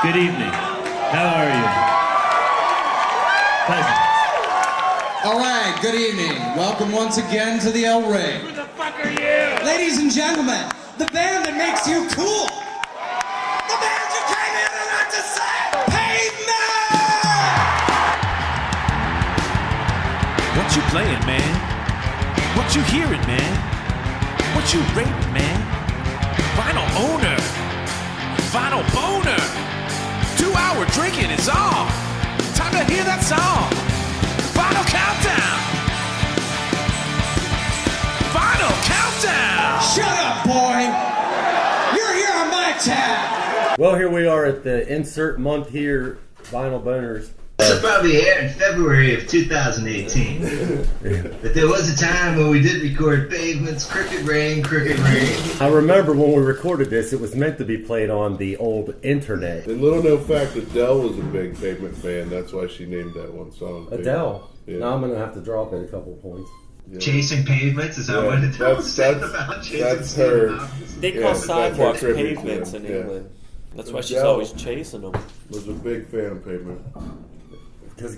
Good evening. How are you? Pleasant. All right, good evening. Welcome once again to the El Rey. Who the fuck are you? Ladies and gentlemen, the band that makes you cool. The band you came here tonight to see. Pavement! What you playing, man? What you hearing, man? What you rating, man? Vinyl owner. Vinyl boner. 2-hour drinking is on. Time to hear that song. Vinyl countdown. Vinyl countdown. Shut up, boy. You're here on my tab. Well, here we are at the insert month here, Vinyl Boners. This will probably air in February of 2018. But there was a time when we did record Pavement's Crooked Rain, Crooked Rain. I remember when we recorded this, it was meant to be played on the old internet. And little known fact, Adele was a big Pavement fan. That's why she named that one song. Adele? Yeah. Now I'm going to have to drop it a couple points. Yeah. Chasing Pavements? Is that what Adele was saying about chasing that's her. pavements? They call that's sidewalks her tribute to pavements them. in England. That's why she's Adele always chasing them. Was a big fan of Pavement.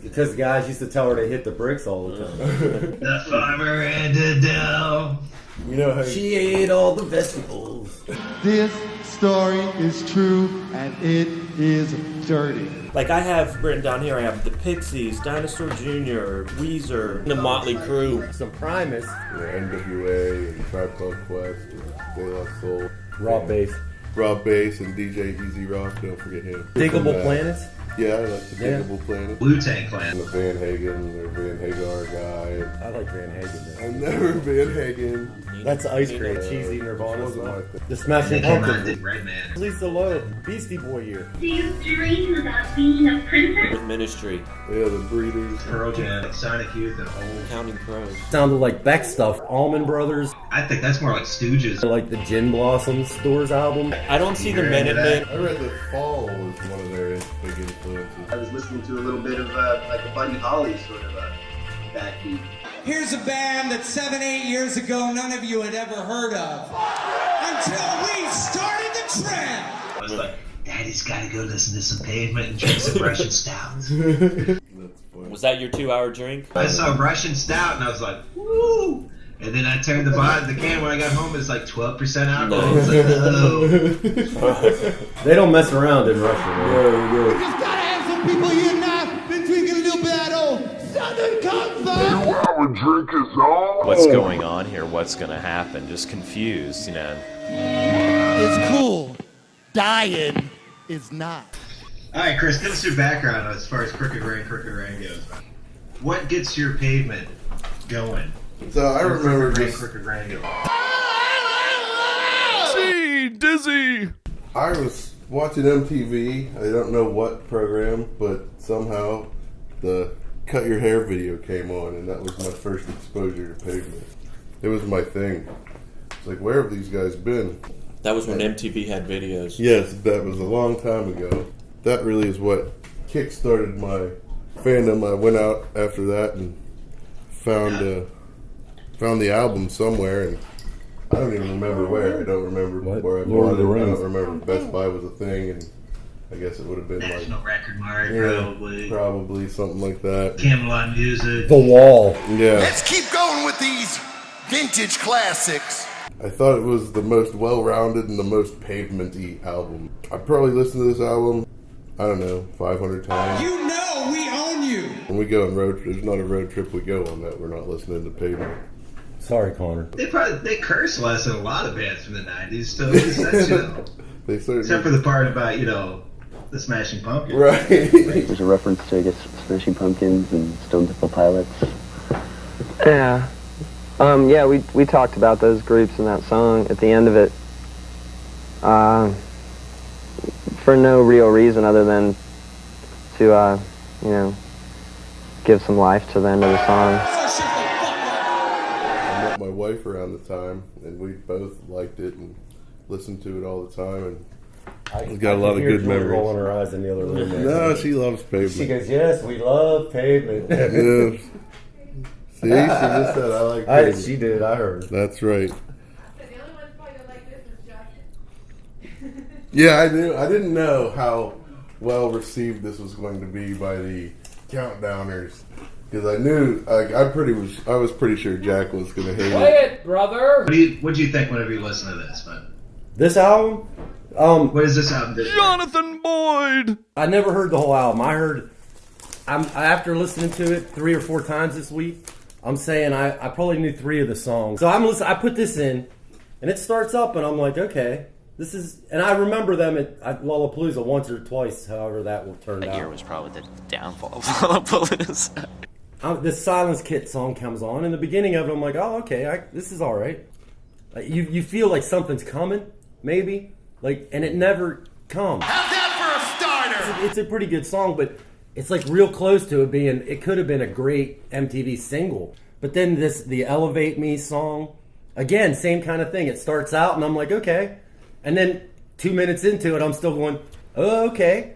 Because guys used to tell her to hit the bricks all the time. The farmer and Adele. You know how She ate all the vegetables. This story is true and it is dirty. Like I have written down here, I have the Pixies, Dinosaur Jr., Weezer, the Motley Crue. Some Primus. NWA and Tribe Called Quest and De La Soul. Raw bass. Rob Bass and DJ Easy Rock. Don't forget him. Diggable Planets. Yeah, I like the Yeah. Diggable Planet. Wu-Tang And Clan. the Van Hagen or Van Hagar guy. I like Van Hagen. I've never Van Hagen. That's ice cream, cheesy Nirvana Wasn't stuff. my thing. The They Smashing came out Pumpkins. did Redman. Lisa Loeb, Beastie Boy year. Do you dream about being a princess? With Ministry, Yeah, the Breeders. Pearl Jam, Sonic Youth, and old. Counting Crows. Sounded like Beck stuff. Allman Brothers, I think that's more like Stooges. like the Gin Blossoms Doors album. I don't see the You're into Minutemen. I read that Fall was one of their big influences. I was listening to a little bit of like a Buddy Holly sort of backbeat. Here's a band that 7-8 years ago none of you had ever heard of. Until we started the trend. I was like, Daddy's gotta go listen to some Pavement and drink some Russian stouts. That's funny. Was that your 2-hour drink? I saw Russian stout and I was like, woo! And then I turned the can when I got home. It's like 12% alcohol. I was like, oh. They don't mess around in Russia, man. We just gotta have some people here now been drinking a little bit of that old Southern Comfort. What's going on here? What's going to happen? Just confused, you know. It's cool. Dying is not. All right, Chris, give us your background as far as Crooked Rain goes. What gets your Pavement going? So I remember Crooked Rain going. Gee, dizzy. I was watching MTV. I don't know what program, but somehow the Cut Your Hair video came on, and that was my first exposure to Pavement. It was my thing. It's like, where have these guys been? That was when MTV had videos. Yes, that was a long time ago. That really is what kick-started my fandom. I went out after that and found the album somewhere, and I don't even remember where. I don't remember where I bought it. I don't remember. Best Buy was a thing, and I guess it would have been National like Record Mart, probably something like that. Camelot Music. The Wall. Yeah. Let's keep going with these vintage classics. I thought it was the most well-rounded and the most Pavement-y album. I probably listened to this album, I don't know, 500 times. You know we own you. When we go on road trips, there's not a road trip we go on that we're not listening to Pavement. Sorry, Connor. They curse less than a lot of bands from the 90s, so it's that's, you know, They certainly, except for the part about, you know, the Smashing Pumpkins. right. There's a reference to, I guess, Smashing Pumpkins and Stone Temple Pilots. Yeah. Yeah, we talked about those groups in that song at the end of it. For no real reason other than to, you know, give some life to the end of the song. I met my wife around the time, and we both liked it and listened to it all the time, and it's got a lot of good Joy memories. rolling her eyes in the other room. No, she loves Pavement. She goes, yes, we love Pavement. Yes. See, she just said I like Pavement. She did, I heard. That's right. Yeah, I knew. I didn't know how well received this was going to be by the countdowners. Because I knew, I was pretty sure Jack was going to hate Play it. it, brother! What do you think whenever you listen to this, man? This album? What is this album? Jonathan Boyd! I never heard the whole album. After listening to it 3 or 4 times this week, I'm saying I probably knew 3 of the songs. So I put this in, and it starts up, and I'm like, okay, this is... And I remember them at Lollapalooza once or twice, however that will turn out. That year was probably the downfall of Lollapalooza. This Silence Kit song comes on. In the beginning of it, I'm like, oh, okay, this is all right. You feel like something's coming, maybe, and it never comes. How's that for a starter? It's a pretty good song, but it's like real close to it being. It could have been a great MTV single. But then the Elevate Me song, again, same kind of thing. It starts out, and I'm like, okay, and then 2 minutes into it, I'm still going, oh, okay,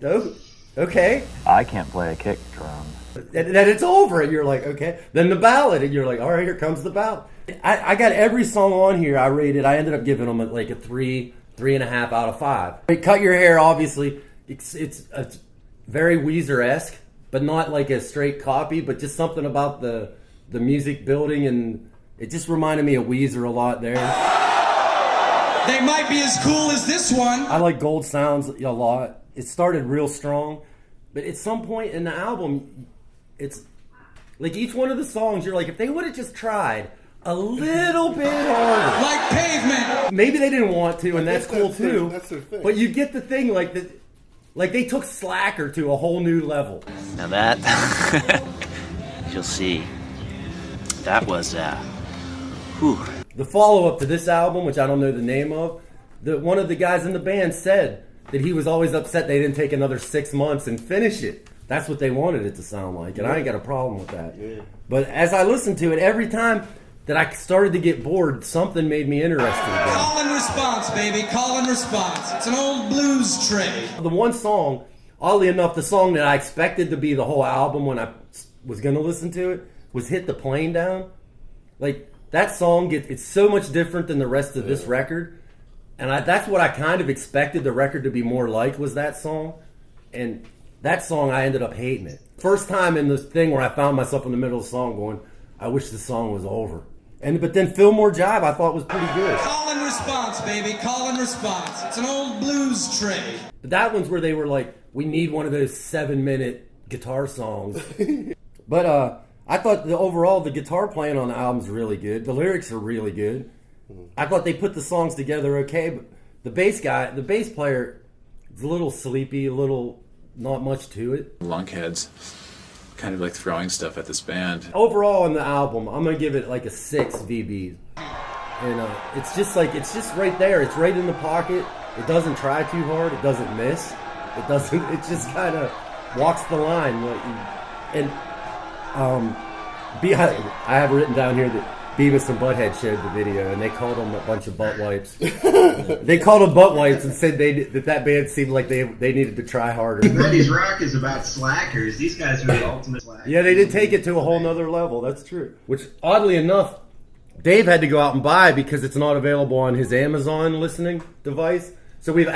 oh, okay. I can't play a kick drum. And then it's over, and you're like, okay. Then the ballad, and you're like, all right, here comes the ballad. I got every song on here I rated. I ended up giving them like a 3.5 out of 5. Cut Your Hair, obviously, it's very Weezer-esque, but not like a straight copy, but just something about the music building, and it just reminded me of Weezer a lot there. They might be as cool as this one. I like Gold Sounds a lot. It started real strong, but at some point in the album, it's like each one of the songs, you're like, if they would have just tried a little bit harder. Like Pavement. Maybe they didn't want to, and that's cool too. That's their thing. But you get the thing, like they took Slacker to a whole new level. Now that, you'll see, that was, whew. The follow-up to this album, which I don't know the name of, one of the guys in the band said that he was always upset they didn't take another 6 months and finish it. That's what they wanted it to sound like, and I ain't got a problem with that. Yeah. But as I listened to it, every time that I started to get bored, something made me interested again. Call and response, baby. Call and response. It's an old blues trade. The one song, oddly enough, the song that I expected to be the whole album when I was going to listen to it, was Hit the Plane Down. Like, that song, it's so much different than the rest of this record. And that's what I kind of expected the record to be more like, was that song. And that song, I ended up hating it. First time in this thing where I found myself in the middle of the song going, I wish the song was over. But then Fillmore Jive I thought was pretty good. Call and response, baby. Call and response. It's an old blues trade. But that one's where they were like, we need one of those 7-minute guitar songs. But I thought overall the guitar playing on the album's really good. The lyrics are really good. I thought they put the songs together okay, but the bass player is a little sleepy, not much to it. Lunkheads. Kind of like throwing stuff at this band. Overall on the album, I'm gonna give it like a 6 VB. And it's just right there. It's right in the pocket. It doesn't try too hard. It doesn't miss. It just kind of walks the line. And I have written down here that Beavis and Butthead showed the video, and they called them a bunch of butt wipes. They called them butt wipes and said that band seemed like they needed to try harder. Reddy's Rock is about slackers. These guys are the ultimate slackers. Yeah, they did take it to a whole nother level. That's true. Which, oddly enough, Dave had to go out and buy because it's not available on his Amazon listening device. So we've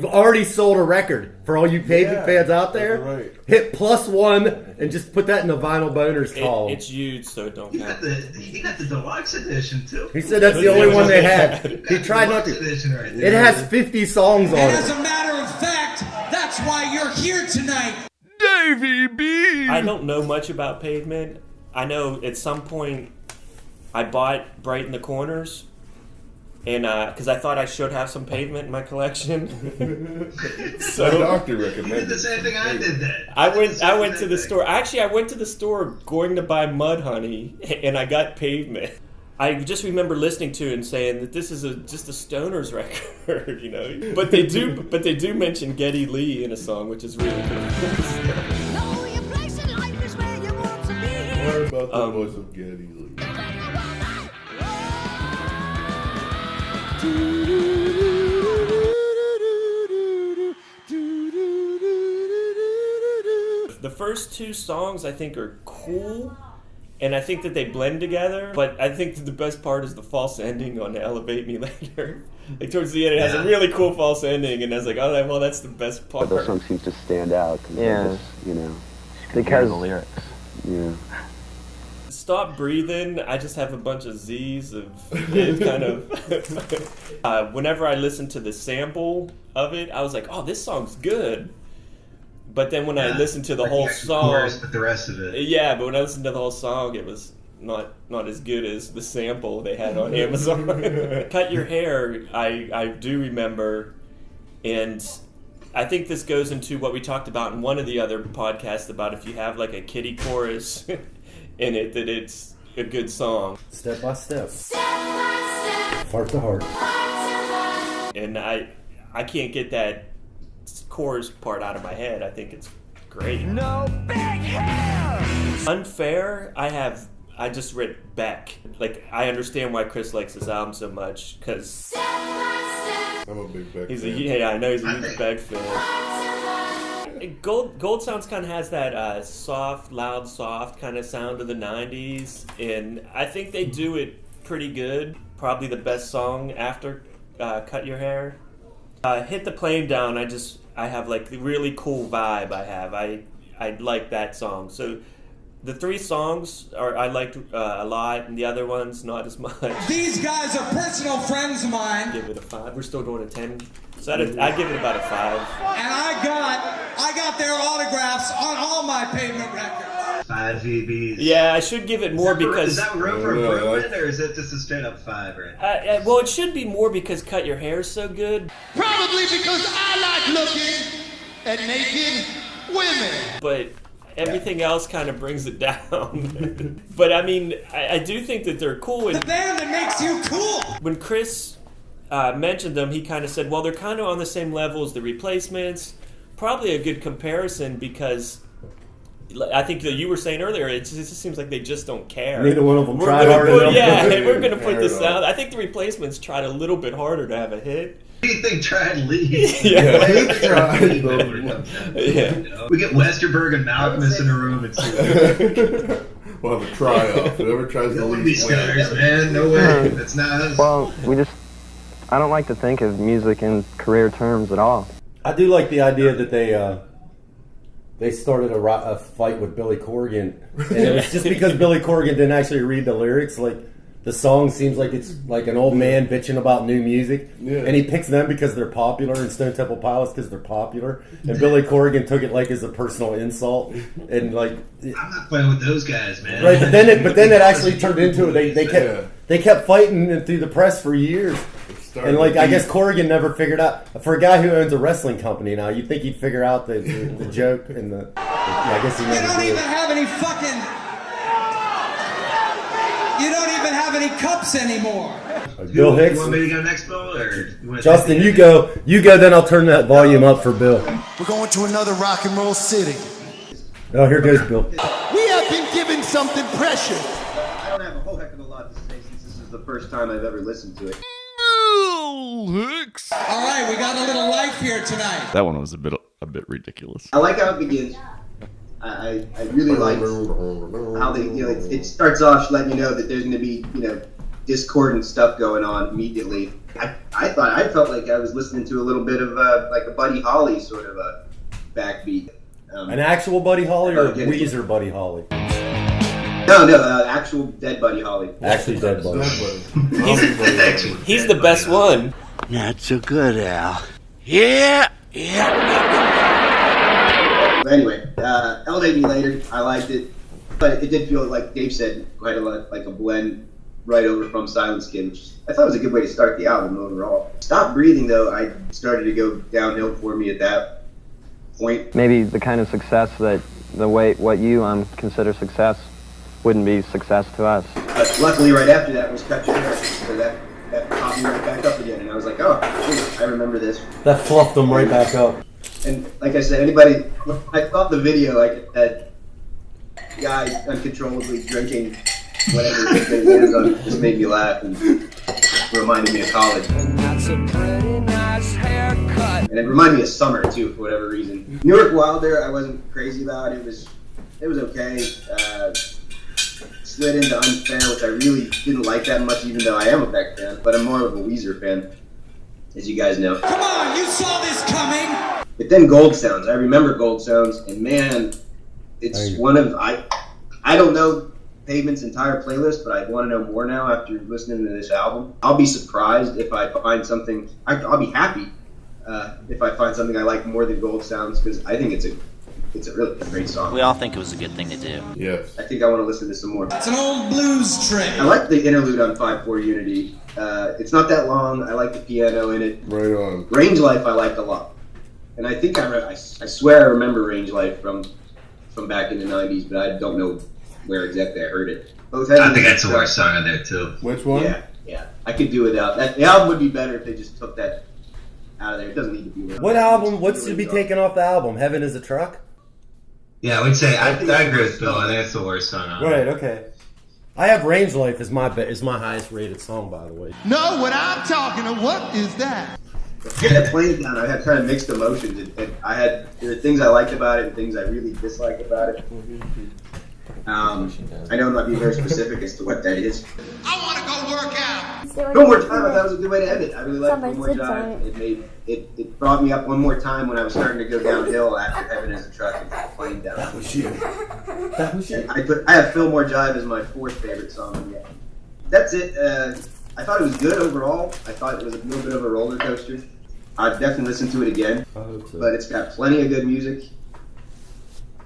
already sold a record for all you Pavement fans out there. Right. Hit +1 and just put that in the Vinyl Boners column. It's huge, so it don't count. He got the deluxe edition too. He said that's the only one they had. He tried not to. Right, it has 50 songs on it. And as a matter of fact, that's why you're here tonight. Davey B! I don't know much about Pavement. I know at some point I bought Bright in the Corners, and because I thought I should have some Pavement in my collection. So the doctor recommended. You did the same thing I did then. I went to the store. Actually, I went to the store going to buy Mudhoney, and I got Pavement. I just remember listening to it and saying that this is just a Stoners record, you know. But they do mention Geddy Lee in a song, which is really cool. What about the voice of Geddy Lee? The first 2 songs I think are cool, and I think that they blend together. But I think that the best part is the false ending on Elevate Me Later. Like towards the end, it has a really cool false ending, and I was like, oh, well, that's the best part. But those songs seem to stand out. Yeah. You know, Because the lyrics. Yeah. Stop Breathing, I just have a bunch of Z's of it kind of. Whenever I listened to the sample of it, I was like, oh, this song's good. But then when I listened to the whole song, chorus, but the rest of it, yeah. But when I listened to the whole song, it was not as good as the sample they had on Amazon. Cut Your Hair, I do remember, and I think this goes into what we talked about in one of the other podcasts about if you have like a kiddie chorus in it, that it's a good song. Step by step. Heart to heart. And I can't get that chorus part out of my head. I think it's great. No big hair! Unfair, I just read Beck. Like, I understand why Chris likes this album so much, because I'm a big Beck fan. Yeah, I know he's a huge Beck fan. Gold Sounds kind of has that soft, loud, soft kind of sound of the 90s, and I think they do it pretty good. Probably the best song after Cut Your Hair. Hit the Plane Down, I have like the really cool vibe I like that song. So the three songs I liked a lot, and the other ones not as much. These guys are personal friends of mine. Give it a 5. We're still going to 10. So I'd give it about a 5. And I got their autographs on all my Pavement records. 5 VBs. Yeah, I should give it more because... Is that room for improvement, or is it just a straight up 5 right? Well, it should be more because Cut Your Hair is so good. Probably because I like looking at naked women. But everything else kind of brings it down. But I mean, I do think that they're cool. The band that makes you cool! When Chris mentioned them, he kind of said, well, they're kind of on the same level as the Replacements. Probably a good comparison because I think that you were saying earlier, it just seems like they just don't care. Neither one of them tried hard enough. Yeah, we're going to put this out. I think the Replacements tried a little bit harder to have a hit. What do you think try and leave? Yeah. We get Westerberg and Malcolmus in a room and see. We'll have a try-off. Whoever tries to leave. These guys, man, no way. That's not us. Well, I don't like to think of music in career terms at all. I do like the idea that they started a fight with Billy Corgan, and it was just because Billy Corgan didn't actually read the lyrics. Like, the song seems like it's like an old man bitching about new music, and he picks them because they're popular, and Stone Temple Pilots because they're popular. And Billy Corgan took it like as a personal insult, and like I'm not playing with those guys, man. Right, but then it actually turned into it. They kept fighting through the press for years. And like, I guess Corrigan never figured out. For a guy who owns a wrestling company now, you'd think he'd figure out the joke and the. I guess he never did. You don't even have any fucking. You don't even have any cups anymore. Bill Hicks. You want me to go next, Bill, or Justin? You go. Then I'll turn that volume up for Bill. We're going to another rock and roll city. Oh, here goes Bill. We have been given something precious. I don't have a whole heck of a lot to say since this is the first time I've ever listened to it. All right, we got a little life here tonight. That one was a bit ridiculous. I like how it begins. I really like how they, it starts off letting you know that there's going to be, discordant stuff going on immediately. I felt like I was listening to a little bit of like a Buddy Holly sort of a backbeat. An actual Buddy Holly or a Weezer Buddy Holly? No, actual dead Buddy Holly. Actually dead Buddy. He's the best one. Not so good, Al. Yeah. But anyway, Elevate Me Later, I liked it. But it did feel, like Dave said, quite a lot like a blend right over from Silent Skin, which I thought was a good way to start the album overall. Stop Breathing, though, I started to go downhill for me at that point. Maybe the kind of success that what you consider success wouldn't be success to us. But luckily, right after that was Cut Your Hair, so that popped me right back up again, and I was like, oh, I remember this. That fluffed them right back up. And like I said, I thought the video, like that guy uncontrollably drinking whatever his hands on, just made me laugh and reminded me of college. That's a pretty nice haircut. And it reminded me of summer too, for whatever reason. Newark Wilder, I wasn't crazy about. It was okay. slid into Unfair, which I really didn't like that much, even though I am a Beck fan, but I'm more of a Weezer fan, as you guys know. Come on, you saw this coming! But then Gold Sounds. I remember Gold Sounds, and man, it's one of, I don't know Pavement's entire playlist, but I want to know more now after listening to this album. I'll be surprised if I find something, I'll be happy if I find something I like more than Gold Sounds, because I think it's a really great song. We all think it was a good thing to do. Yes. I think I want to listen to some more. It's an old blues trick. I like the interlude on 5/4 Unity. It's not that long. I like the piano in it. Right on. Range Life I liked a lot. And I think I swear I remember Range Life from back in the 90s, but I don't know where exactly I heard it. I think that's the worst song on there too. Which one? Yeah. I could do without that. The album would be better if they just took that out of there. It doesn't need to be there. What album? What should be taken off the album? Heaven Is a Truck? Yeah, I would say I agree with Bill. I think that's the worst song on Right. Okay. I have Range Life as my highest rated song, by the way. No, what I'm talking about, what is that? Yeah, playing it down, I had kind of mixed emotions. And there were things I liked about it and things I really disliked about it. I know I'm not being very specific as to what that is. I want to go work out. One More Time, I thought it was a good way to end it. I really liked One More Time. It brought me up one more time when I was starting to go downhill after Heaven Is a Truck and playing down. That was shit. I have Fillmore Jive as my fourth favorite song. Yeah. That's it. I thought it was good overall. I thought it was a little bit of a roller coaster. I'd definitely listen to it again. I hope so. But it's got plenty of good music.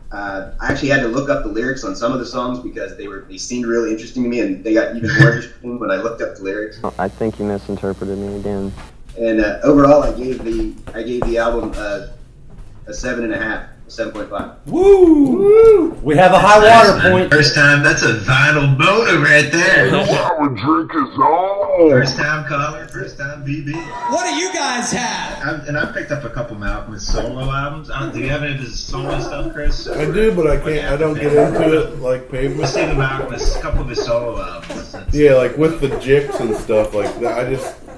I actually had to look up the lyrics on some of the songs because they seemed really interesting to me, and they got even more interesting when I looked up the lyrics. I think you misinterpreted me again. And overall, I gave the album a 7.5, 7.5. Woo! We have a high water point. First time, that's a vinyl boner right there. Our drink is on. First time caller, first time BB. What do you guys have? I picked up a couple of Malcolm's solo albums. Do you have any of his solo stuff, Chris? I do, but I can't. I don't get into it like Pavement. I've seen a couple of his solo albums. Yeah, like with the jicks and stuff like that.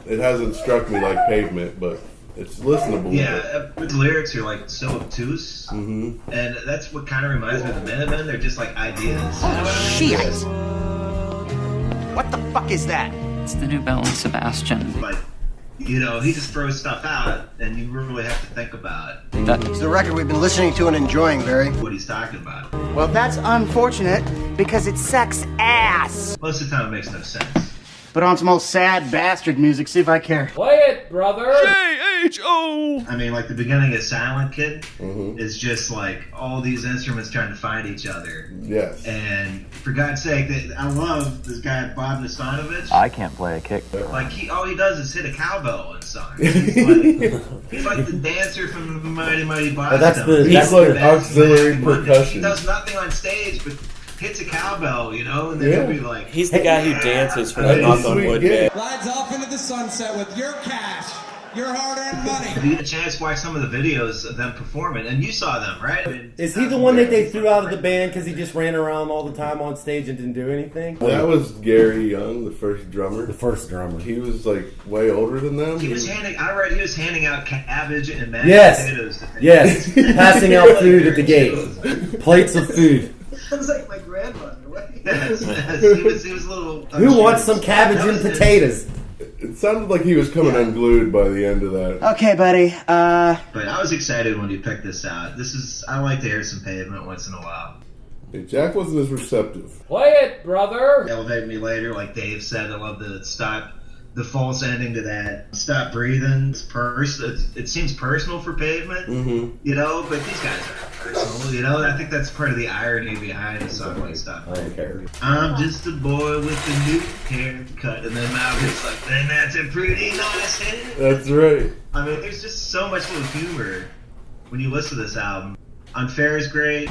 It hasn't struck me like Pavement, but it's listenable. Yeah, the lyrics are like so obtuse, and that's what kind of reminds me of the Minutemen. They're just like ideas. You know what I mean? What the fuck is that? It's the new Belle and Sebastian. Like, he just throws stuff out, and you really have to think about it. That's the record we've been listening to and enjoying, Barry. What he's talking about. Well, that's unfortunate because it sucks ass. Most of the time, it makes no sense. Put on some old sad bastard music, see if I care. Play it, brother! J-H-O! I mean, like the beginning of Silent Kid is just like all these instruments trying to find each other. Yes. And for God's sake, I love this guy, Bob Nastanovich. I can't play a kick. Like, all he does is hit a cowbell in songs. He's like the dancer from the Mighty Mighty Boston. He's like auxiliary percussion. He does nothing on stage, but hits a cowbell, and then he'll be like... He's the guy who dances for the knock on wood band. Glides off into the sunset with your cash, your hard-earned money. If you get a chance to watch some of the videos of them performing, and you saw them, right? I mean, is he the one that they threw out of the band because he just ran around all the time on stage and didn't do anything? That was Gary Young, the first drummer. The first drummer. He was like way older than them. He was handing out cabbage and mashed potatoes. Yes, passing out food at the gate. Plates of food. Sounds like my grandmother. Yes, he was a little... Who wants some cabbage and potatoes? It sounded like he was coming unglued by the end of that. Okay, buddy. But I was excited when you picked this out. I like to hear some Pavement once in a while. Hey, Jack wasn't as receptive. Play it, brother! Elevate Me Later, like Dave said. I love the false ending to that. Stop Breathing. It seems personal for Pavement, but these guys aren't personal, I think that's part of the irony behind a song like Stop Breathing. I'm just a boy with a new haircut, and then Malcolm's like, then that's a pretty nice head. That's right. I mean, there's just so much little humor when you listen to this album. Unfair is great.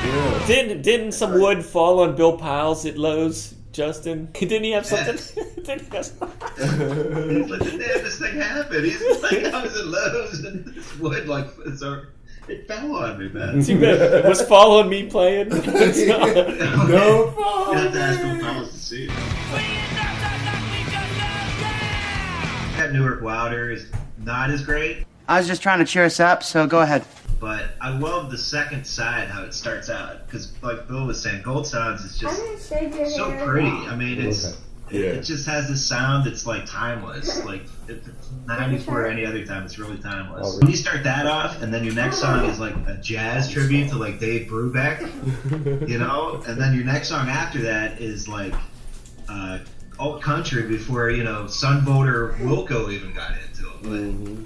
Yeah. Didn't some wood fall on Bill Piles at Lowe's, Justin? Didn't he have something? He's like, the damnedest thing happened. He's like, I was at Lowe's and this wood, it fell on me, man. It was Fall on Me playing? No, you have to ask Bill Piles to see it. That Newark Wilder is not as great. I was just trying to cheer us up, so go ahead. but I love the second side, how it starts out. Because, like Bill was saying, Gold Sounds is just so pretty. I mean, it just has this sound that's like timeless. Like, it's not before any other time. It's really timeless. When you start that off, and then your next song is like a jazz tribute to like Dave Brubeck, you know, and then your next song after that is like alt country before, you know, Sunvoter Wilco even got into it. But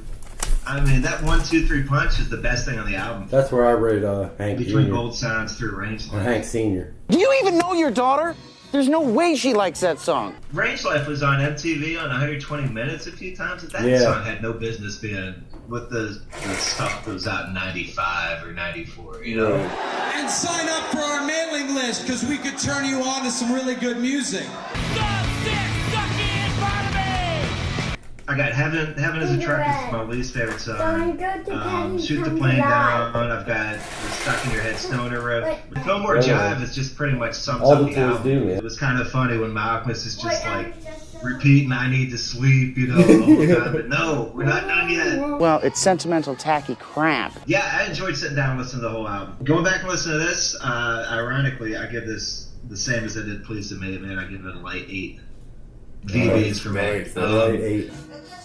I mean, that 1, 2, 3 punch is the best thing on the album. That's where I rate Hank between Jr. Gold Sounds through Range Life. Hank Sr. Do you even know your daughter? There's no way she likes that song. Range Life was on MTV on 120 Minutes a few times, and that song had no business being with the stuff that was out in 95 or 94, you know? And sign up for our mailing list, because we could turn you on to some really good music. I got Heaven is a Truck is my least favorite song. Shoot the Plane Down. I've got the Stuck in Your Head Stoner riff. Fillmore Jive is just pretty much sums All up the the tools album. do, man. It was kind of funny when Malcolmus is just like repeating I need to sleep, you know, the whole time. But no, we're not done yet. Well, it's sentimental, tacky crap. Yeah, I enjoyed sitting down and listening to the whole album. Going back and listening to this, ironically, I give this the same as I did Please Admit It, man. I give it a light 8. VBs for me. Light 8.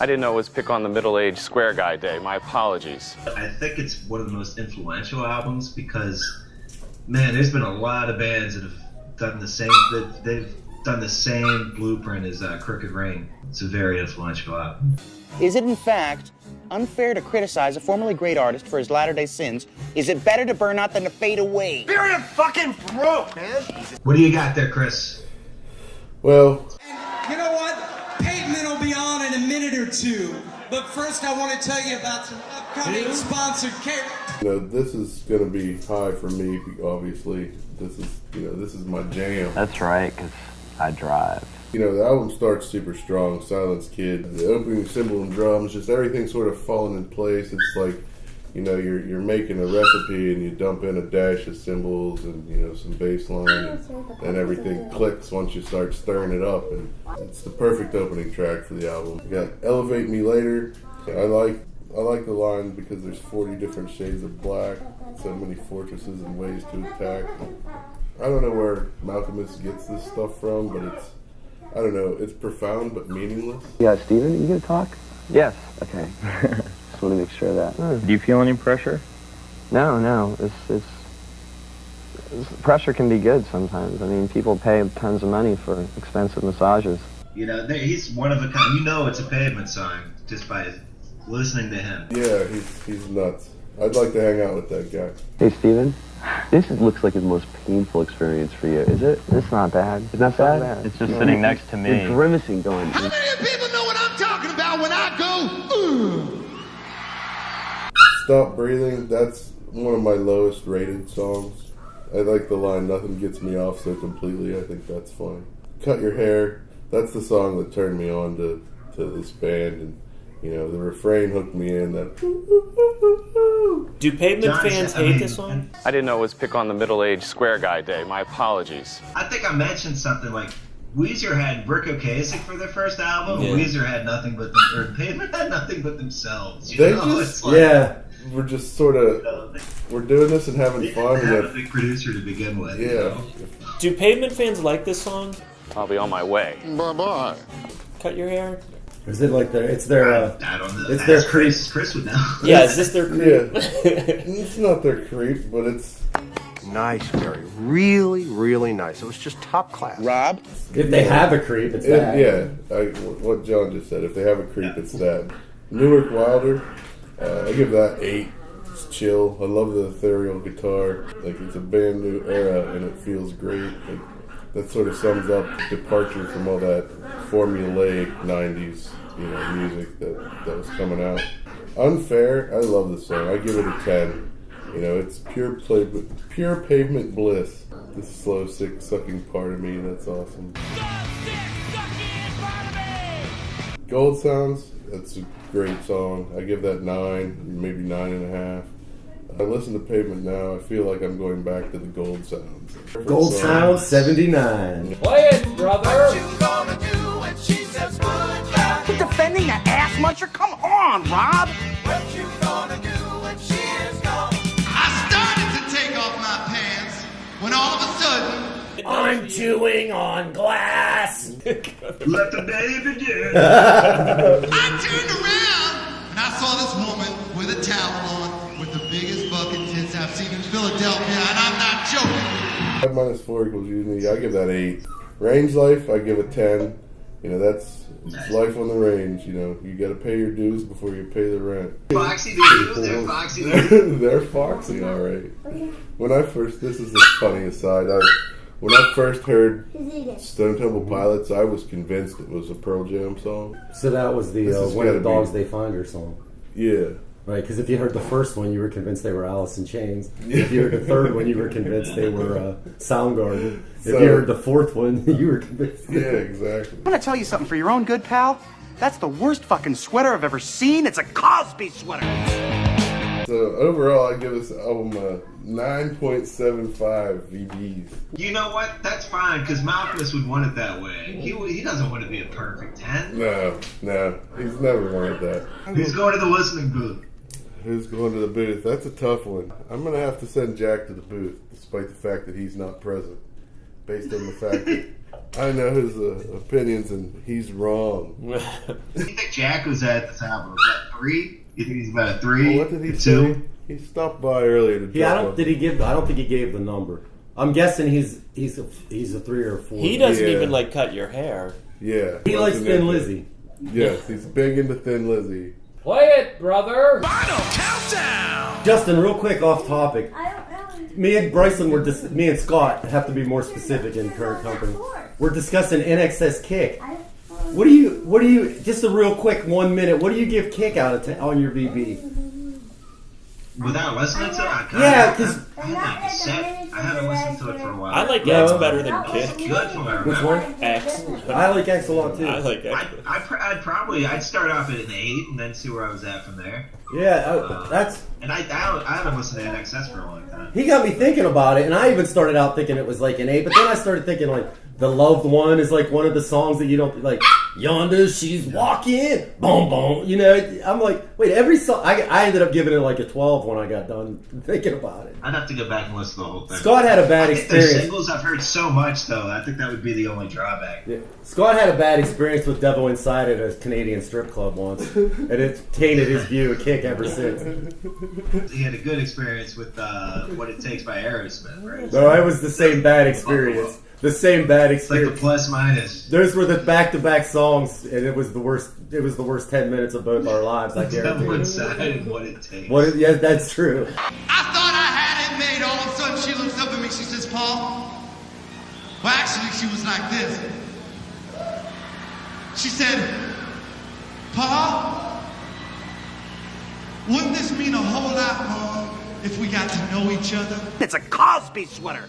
I didn't know it was pick on the middle-aged square guy day. My apologies. I think it's one of the most influential albums because, man, there's been a lot of bands that have done the same. They've done the same blueprint as Crooked Rain. It's a very influential album. Is it in fact unfair to criticize a formerly great artist for his latter-day sins? Is it better to burn out than to fade away? You're your fucking throat, man. What do you got there, Chris? Well, You know what? Pavement will be on in a minute or two. But first, I want to tell you about some upcoming sponsored care. you know, this is going to be high for me, obviously. This is my jam. That's right, because I drive. You know, the album starts super strong. Silence Kid, the opening cymbal and drums, just everything sort of falling in place. It's like, you know, you're making a recipe and you dump in a dash of cymbals and, you know, some bass line, and everything clicks once you start stirring it up. And it's the perfect opening track for the album. You got Elevate Me Later. I like the line because there's 40 different shades of black, so many fortresses and ways to attack. I don't know where Malcolmus gets this stuff from, but I don't know, it's profound but meaningless. Yeah, Steven, you gonna talk? Yes. Okay. Just want to make sure of that. Do you feel any pressure? No. It's pressure can be good sometimes. I mean, people pay tons of money for expensive massages. You know, he's one of a kind. You know it's a Pavement song just by listening to him. Yeah, he's nuts. I'd like to hang out with that guy. Hey, Steven, this looks like the most painful experience for you. Is it? It's not bad. It's not bad. It's just sitting next to me. You're grimacing going. How many people know what I'm talking about when I go, Stop Breathing, that's one of my lowest rated songs. I like the line, nothing gets me off so completely. I think that's funny. Cut Your Hair, that's the song that turned me on to this band, and you know, the refrain hooked me in. That Do Pavement fans hate this song? I didn't know it was pick on the middle-aged square guy day. My apologies. I think I mentioned something like Weezer had Rick Ocasek for their first album. Yeah. Weezer had nothing but or Pavement had nothing but themselves. You they know? just, It's like, we're just sort of, we're doing this and having they fun. didn't have a big producer to begin with. Yeah. You know? Do Pavement fans like this song? I'll be on my way. Bye-bye. Cut Your Hair? Is it like it's their I don't know. it's their creep? Chris would know. Yeah, is this their creep? Yeah. It's not their creep, but it's nice, Gary. Really, really nice. It was just top class. Rob? If they have a creep, it's that. Yeah, what John just said. If they have a creep, it's that. Newark Wilder, I give that 8. It's chill. I love the ethereal guitar. Like, it's a brand new era, and it feels great. Like, that sort of sums up departure from all that formulaic 90s, you know, music that was coming out. Unfair, I love the song. I give it a 10. You know, it's pure Pavement bliss. This slow, sick, sucking part of me, that's awesome. Gold Sounds, that's a great song. I give that 9, maybe 9.5. I listen to Pavement now, I feel like I'm going back to the Gold Sounds. Gold Sounds 79. Play it, brother. What you gonna do when she says goodbye? You're defending that ass muncher? Come on, Rob. What you gonna do when she is gone? when all of a sudden, I'm chewing on glass. Let the day begin. I turned around and I saw this woman with a towel on with the biggest fucking tits I've seen in Philadelphia, and I'm not joking. 5 - 4 equals usually, I give that 8. Range life, I give it 10. You know, that's life on the range. You know, you got to pay your dues before you pay the rent. Foxy dudes, they're foxy dudes. They're foxy, all right. When I first, this is the funny aside. When I first heard Stone Temple Pilots, I was convinced it was a Pearl Jam song. So that was the When the Dogs They Find Her song. Yeah. Right, because if you heard the first one, you were convinced they were Alice in Chains. If you heard the third one, you were convinced they were Soundgarden. If you heard the fourth one, you were convinced. Yeah, exactly. I'm gonna tell you something for your own good, pal. That's the worst fucking sweater I've ever seen. It's a Cosby sweater. So overall, I give this album a 9.75 VBs. You know what? That's fine, because Malcolmus would want it that way. He doesn't want to be a perfect 10. No, he's never wanted that. He's going to the listening booth. Who's going to the booth? That's a tough one. I'm going to have to send Jack to the booth, despite the fact that he's not present, based on the fact that I know his opinions and he's wrong. You think Jack was at this album? Was that 3? You think he's about a 3? Well, what did he 2? say? He stopped by earlier to I don't think he gave the number. I'm guessing he's a 3 or 4. He doesn't even like cut your hair. Yeah. He likes Thin Lizzy. Yes, he's big into Thin Lizzy. Play it, brother. Final countdown. Justin, real quick off topic. Me and Bryson me and Scott have to be more specific in current company. We're discussing NXS Kick. What do you? Just a real quick 1 minute. What do you give Kick out of on your VB? Without listening to it, because I haven't listened to it for a while. I like X better than Kick. It's good from what I Which remember. one? X. I like X a lot too. I like X. I'd start off at an 8 and then see where I was at from there. Yeah, that's. And I haven't listened to NXS for a long time. He got me thinking about it, and I even started out thinking it was like an 8, but then I started thinking like The Loved One is like one of the songs that you don't like. Yonder she's walking, boom boom. You know, I'm like, wait, every song. I ended up giving it like a 12 when I got done thinking about it. I'd have to go back and listen to the whole thing. Scott had a bad experience. The singles I've heard so much though. I think that would be the only drawback. Yeah. Scott had a bad experience with Devil Inside at a Canadian strip club once, and it's tainted his view of Kick ever since. He had a good experience with What It Takes by Aerosmith, right? No, it was the same bad experience. The same bad experience. Like the plus minus. Those were the back-to-back songs, and it was the worst. It was the worst 10 minutes of both our lives. I guarantee. Devil Inside and What It Takes. Yeah, that's true. I thought I had it made. All of a sudden, she looks up at me. She says, "Paul." Well, actually, she was like this. She said, "Paul, wouldn't this mean a whole lot more if we got to know each other?" It's a Cosby sweater.